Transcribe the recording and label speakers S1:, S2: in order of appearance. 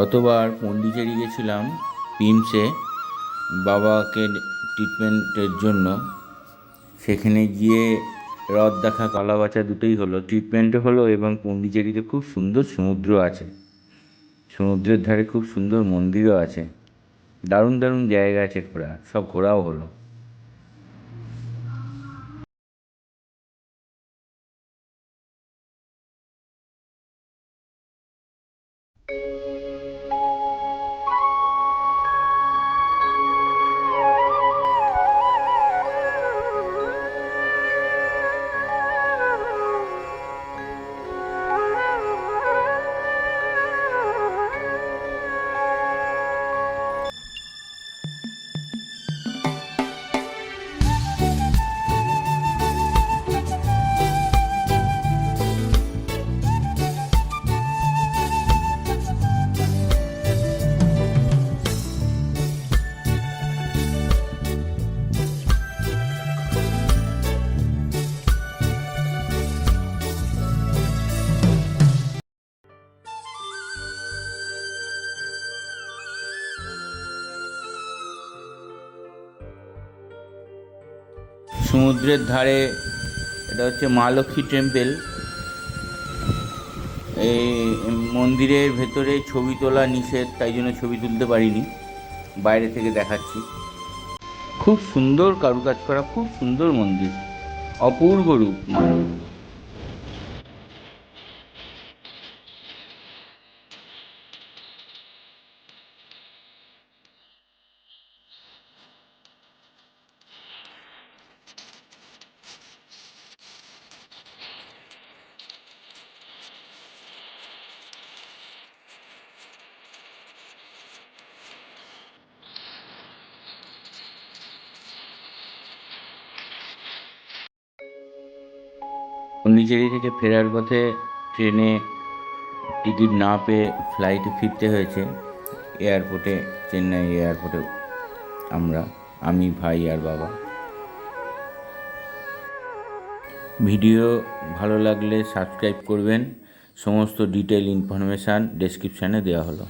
S1: গতবার পন্ডিচেরি গেছিলাম পিমসে বাবাকে ট্রিটমেন্টের জন্য। সেখানে গিয়ে হ্রদ দেখা, কালাবাচা দুটোই হলো, ট্রিটমেন্টও হলো এবং পন্ডিচেরিতে খুব সুন্দর সমুদ্র আছে, সমুদ্রের ধারে খুব সুন্দর মন্দিরও আছে, দারুণ দারুণ জায়গা আছে ঘোরা, সব ঘোরাও হলো। সমুদ্রের ধারে এটা হচ্ছে মা লক্ষ্মী টেম্পল। এই মন্দিরের ভেতরে ছবি তোলা নিষেধ, তাই জন্য ছবি তুলতে পারিনি, বাইরে থেকে দেখাচ্ছি। খুব সুন্দর কারুকাজ করা, খুব সুন্দর মন্দির, অপূর্ব রূপ। পন্ডিচেরি থেকে ফেরার পথে ট্রেনে টিকিট না পেয়ে ফ্লাইটে ফিরতে হয়েছে এয়ারপোর্টে, চেন্নাই এয়ারপোর্টে। আমি, ভাই আর বাবা। ভিডিও ভালো লাগলে সাবস্ক্রাইব করবেন। সমস্ত ডিটেল ইনফরমেশান ডেসক্রিপশানে দেওয়া হলো।